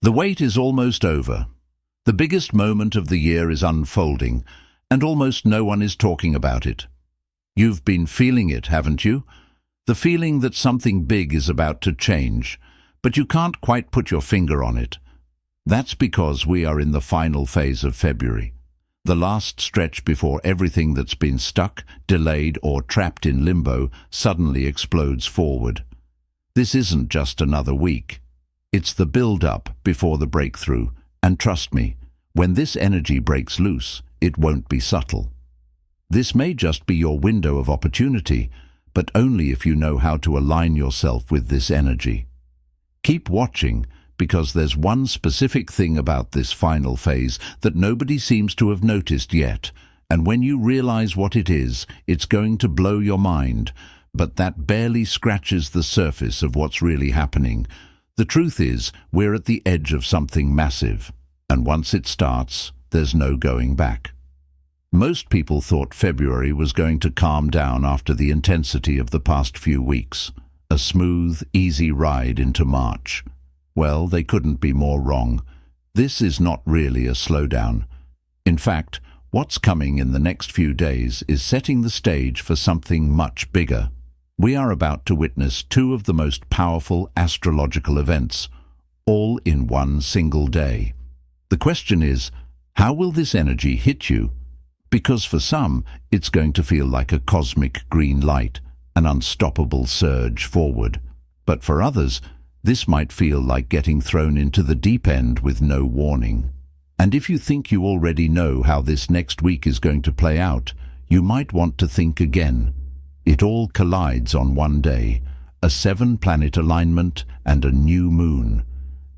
The wait is almost over. The biggest moment of the year is unfolding, and almost no one is talking about it. You've been feeling it, haven't you? The feeling that something big is about to change, but you can't quite put your finger on it. That's because we are in the final phase of February, the last stretch before everything that's been stuck, delayed, or trapped in limbo suddenly explodes forward. This isn't just another week. It's the build-up before the breakthrough, and trust me, when this energy breaks loose, it won't be subtle. This may just be your window of opportunity, but only if you know how to align yourself with this energy. Keep watching, because there's one specific thing about this final phase that nobody seems to have noticed yet, and when you realize what it is, it's going to blow your mind, but that barely scratches the surface of what's really happening. The truth is, we're at the edge of something massive, and once it starts, there's no going back. Most people thought February was going to calm down after the intensity of the past few weeks, a smooth, easy ride into March. Well, they couldn't be more wrong. This is not really a slowdown. In fact, what's coming in the next few days is setting the stage for something much bigger. We are about to witness two of the most powerful astrological events, all in one single day. The question is, how will this energy hit you? Because for some, it's going to feel like a cosmic green light, an unstoppable surge forward. But for others, this might feel like getting thrown into the deep end with no warning. And if you think you already know how this next week is going to play out, you might want to think again. It all collides on one day, a 7-planet alignment and a new moon.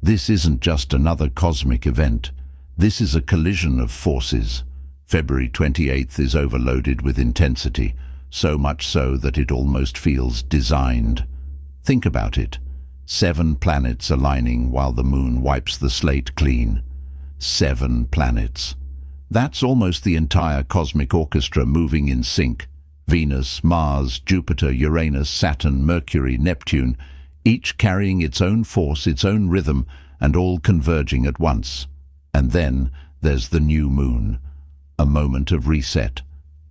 This isn't just another cosmic event. This is a collision of forces. February 28th is overloaded with intensity, so much so that it almost feels designed. Think about it. 7 planets aligning while the moon wipes the slate clean. 7 planets. That's almost the entire cosmic orchestra moving in sync. Venus, Mars, Jupiter, Uranus, Saturn, Mercury, Neptune, each carrying its own force, its own rhythm, and all converging at once. And then there's the new moon. A moment of reset,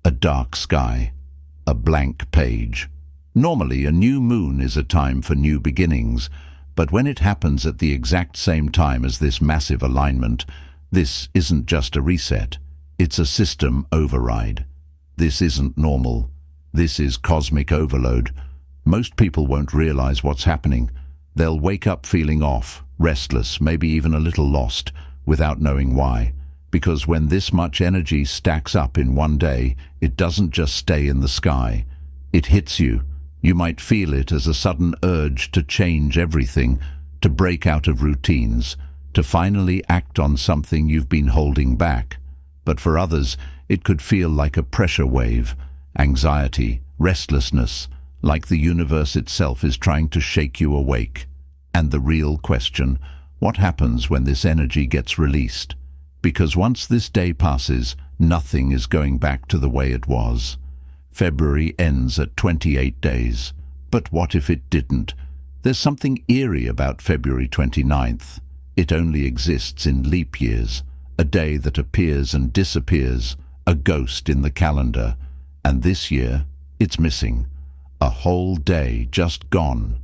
a dark sky, a blank page. Normally, a new moon is a time for new beginnings, but when it happens at the exact same time as this massive alignment, this isn't just a reset, it's a system override. This isn't normal. This is cosmic overload. Most people won't realize what's happening. They'll wake up feeling off, restless, maybe even a little lost, without knowing why. Because when this much energy stacks up in one day, it doesn't just stay in the sky. It hits you. You might feel it as a sudden urge to change everything, to break out of routines, to finally act on something you've been holding back. But for others, it could feel like a pressure wave, anxiety, restlessness, like the universe itself is trying to shake you awake. And the real question, what happens when this energy gets released? Because once this day passes, nothing is going back to the way it was. February ends at 28 days. But what if it didn't? There's something eerie about February 29th. It only exists in leap years, a day that appears and disappears, a ghost in the calendar. And this year, it's missing. A whole day just gone.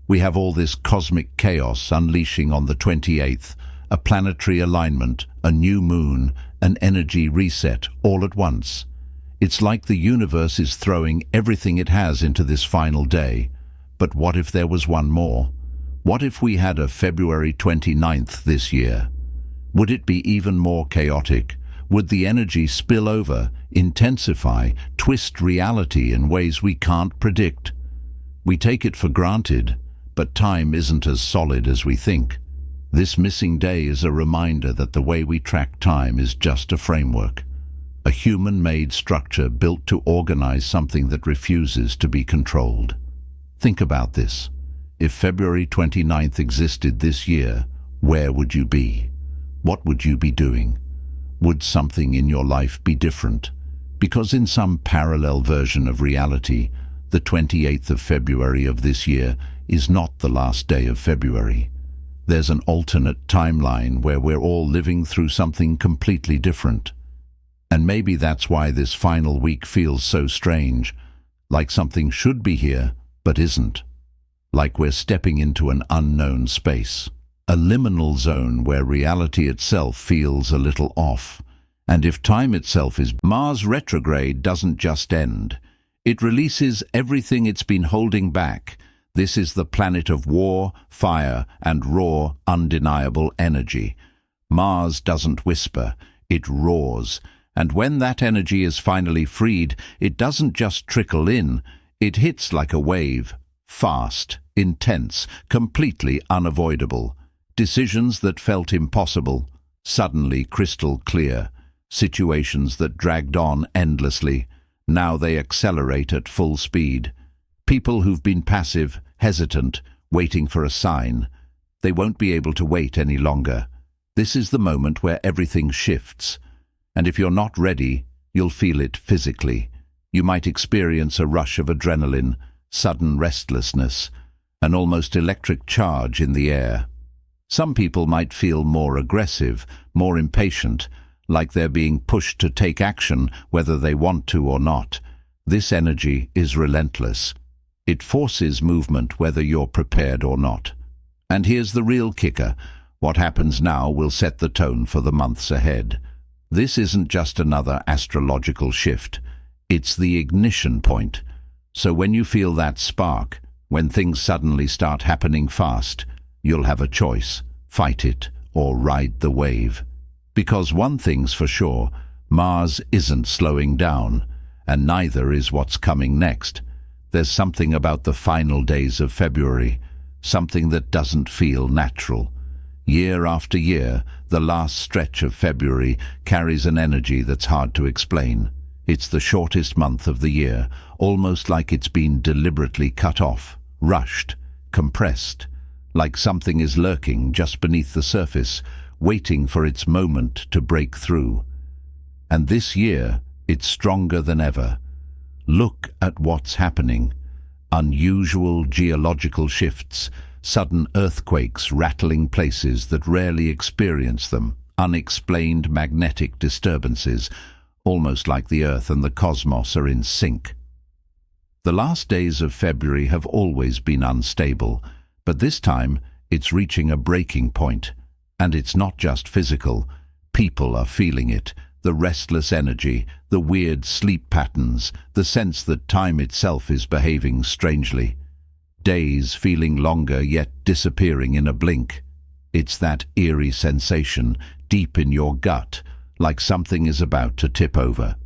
We have all this cosmic chaos unleashing on the 28th, a planetary alignment, a new moon, an energy reset, all at once. It's like the universe is throwing everything it has into this final day. But what if there was one more? What if we had a February 29th this year? Would it be even more chaotic? Would the energy spill over, intensify, twist reality in ways we can't predict? We take it for granted, but time isn't as solid as we think. This missing day is a reminder that the way we track time is just a framework, a human-made structure built to organize something that refuses to be controlled. Think about this. If February 29th existed this year, where would you be? What would you be doing? Would something in your life be different? Because in some parallel version of reality, the 28th of February of this year is not the last day of February. There's an alternate timeline where we're all living through something completely different. And maybe that's why this final week feels so strange, like something should be here, but isn't. Like we're stepping into an unknown space, a liminal zone where reality itself feels a little off. And if time itself is... Mars Retrograde doesn't just end. It releases everything it's been holding back. This is the planet of war, fire, and raw, undeniable energy. Mars doesn't whisper, it roars. And when that energy is finally freed, it doesn't just trickle in, it hits like a wave. Fast, intense, completely unavoidable. Decisions that felt impossible, suddenly crystal clear. Situations that dragged on endlessly, now they accelerate at full speed. People who've been passive, hesitant, waiting for a sign, they won't be able to wait any longer. This is the moment where everything shifts. And if you're not ready, you'll feel it physically. You might experience a rush of adrenaline, sudden restlessness, an almost electric charge in the air. Some people might feel more aggressive, more impatient, like they're being pushed to take action whether they want to or not. This energy is relentless. It forces movement whether you're prepared or not. And here's the real kicker. What happens now will set the tone for the months ahead. This isn't just another astrological shift. It's the ignition point. So when you feel that spark, when things suddenly start happening fast, you'll have a choice. Fight it or ride the wave. Because one thing's for sure, Mars isn't slowing down, and neither is what's coming next. There's something about the final days of February, something that doesn't feel natural. Year after year, the last stretch of February carries an energy that's hard to explain. It's the shortest month of the year, almost like it's been deliberately cut off, rushed, compressed, like something is lurking just beneath the surface, waiting for its moment to break through. And this year, it's stronger than ever. Look at what's happening. Unusual geological shifts, sudden earthquakes rattling places that rarely experience them, unexplained magnetic disturbances, almost like the Earth and the cosmos are in sync. The last days of February have always been unstable, but this time it's reaching a breaking point. And it's not just physical. People are feeling it. The restless energy, the weird sleep patterns, the sense that time itself is behaving strangely. Days feeling longer yet disappearing in a blink. It's that eerie sensation deep in your gut, like something is about to tip over.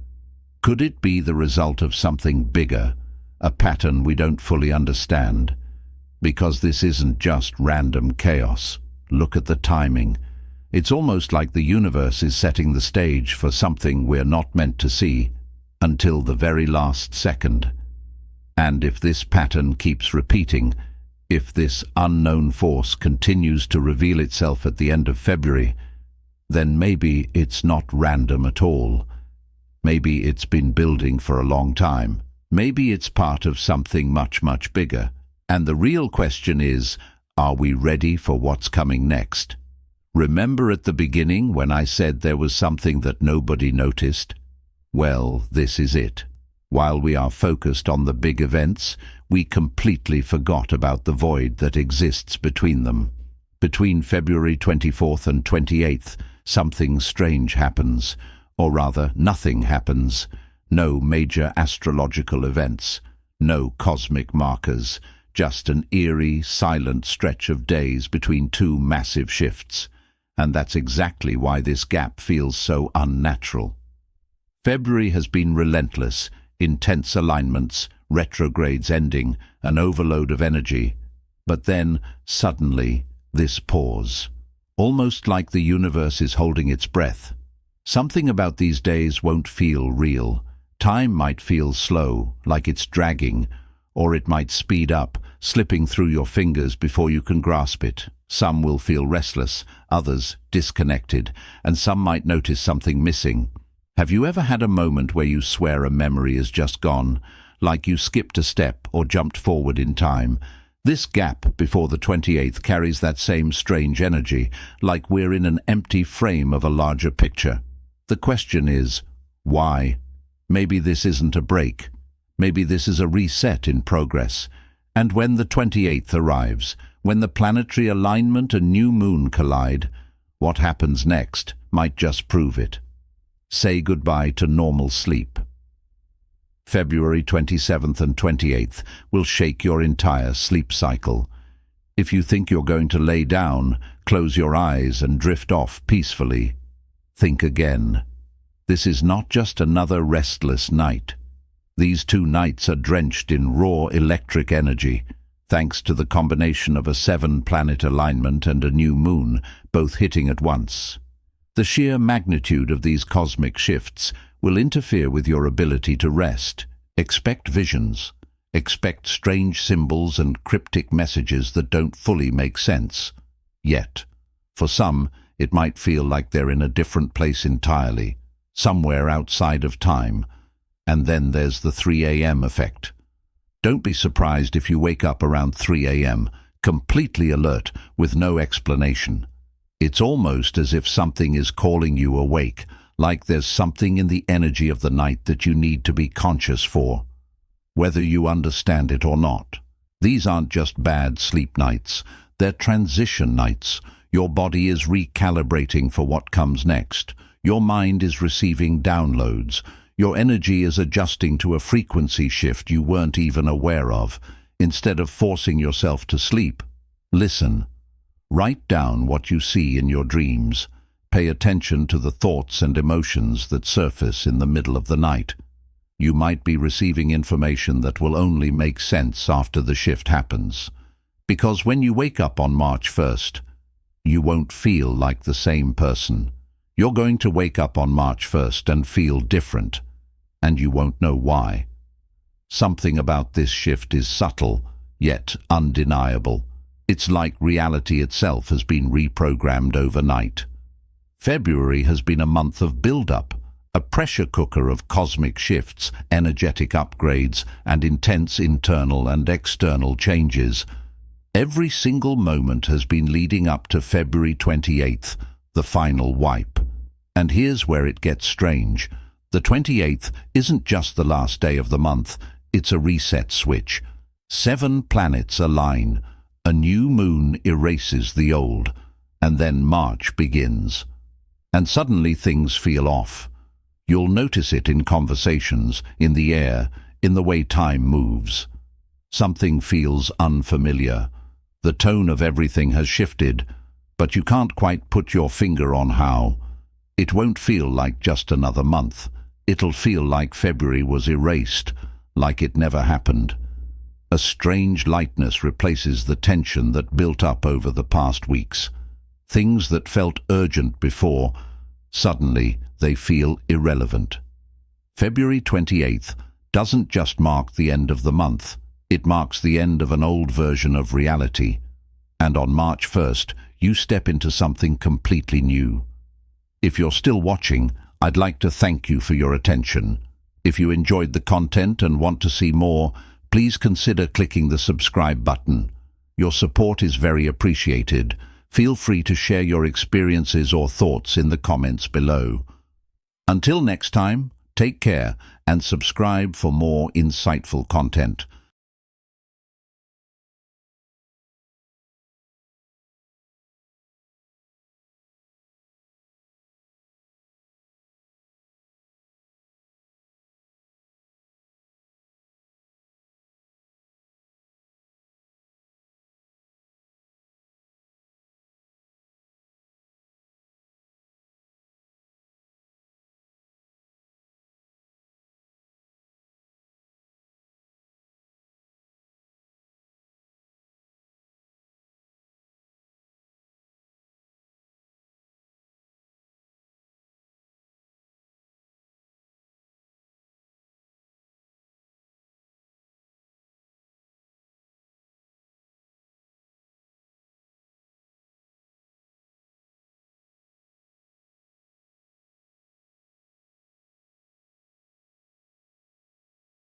Could it be the result of something bigger, a pattern we don't fully understand? Because this isn't just random chaos. Look at the timing. It's almost like the universe is setting the stage for something we're not meant to see until the very last second. And if this pattern keeps repeating, if this unknown force continues to reveal itself at the end of February, then maybe it's not random at all. Maybe it's been building for a long time. Maybe it's part of something much, much bigger. And the real question is, are we ready for what's coming next? Remember at the beginning when I said there was something that nobody noticed? Well, this is it. While we are focused on the big events, we completely forgot about the void that exists between them. Between February 24th and 28th, something strange happens, or rather, nothing happens. No major astrological events, no cosmic markers, just an eerie, silent stretch of days between two massive shifts. And that's exactly why this gap feels so unnatural. February has been relentless, intense alignments, retrogrades ending, an overload of energy. But then, suddenly, this pause. Almost like the universe is holding its breath. Something about these days won't feel real. Time might feel slow, like it's dragging, or it might speed up, slipping through your fingers before you can grasp it. Some will feel restless, others disconnected, and some might notice something missing. Have you ever had a moment where you swear a memory is just gone, like you skipped a step or jumped forward in time? This gap before the 28th carries that same strange energy, like we're in an empty frame of a larger picture. The question is, why? Maybe this isn't a break. Maybe this is a reset in progress. And when the 28th arrives, when the planetary alignment and new moon collide, what happens next might just prove it. Say goodbye to normal sleep. February 27th and 28th will shake your entire sleep cycle. If you think you're going to lay down, close your eyes and drift off peacefully, think again. This is not just another restless night. These 2 nights are drenched in raw electric energy, thanks to the combination of a 7-planet alignment and a new moon, both hitting at once. The sheer magnitude of these cosmic shifts will interfere with your ability to rest. Expect visions. Expect strange symbols and cryptic messages that don't fully make sense. Yet, for some, it might feel like they're in a different place entirely, somewhere outside of time. And then there's the 3 a.m. effect. Don't be surprised if you wake up around 3 a.m., completely alert, with no explanation. It's almost as if something is calling you awake, like there's something in the energy of the night that you need to be conscious for, whether you understand it or not. These aren't just bad sleep nights, they're transition nights. Your body is recalibrating for what comes next. Your mind is receiving downloads. Your energy is adjusting to a frequency shift you weren't even aware of. Instead of forcing yourself to sleep, listen. Write down what you see in your dreams. Pay attention to the thoughts and emotions that surface in the middle of the night. You might be receiving information that will only make sense after the shift happens. Because when you wake up on March 1st, you won't feel like the same person. You're going to wake up on March 1st and feel different, and you won't know why. Something about this shift is subtle, yet undeniable. It's like reality itself has been reprogrammed overnight. February has been a month of build-up, a pressure cooker of cosmic shifts, energetic upgrades, and intense internal and external changes. Every single moment has been leading up to February 28th, the final wipe. And here's where it gets strange. The 28th isn't just the last day of the month, it's a reset switch. 7 planets align, a new moon erases the old, and then March begins. And suddenly things feel off. You'll notice it in conversations, in the air, in the way time moves. Something feels unfamiliar. The tone of everything has shifted, but you can't quite put your finger on how. It won't feel like just another month. It'll feel like February was erased, like it never happened. A strange lightness replaces the tension that built up over the past weeks. Things that felt urgent before, suddenly they feel irrelevant. February 28th doesn't just mark the end of the month, it marks the end of an old version of reality. And on March 1st, you step into something completely new. If you're still watching, I'd like to thank you for your attention. If you enjoyed the content and want to see more, please consider clicking the subscribe button. Your support is very appreciated. Feel free to share your experiences or thoughts in the comments below. Until next time, take care and subscribe for more insightful content.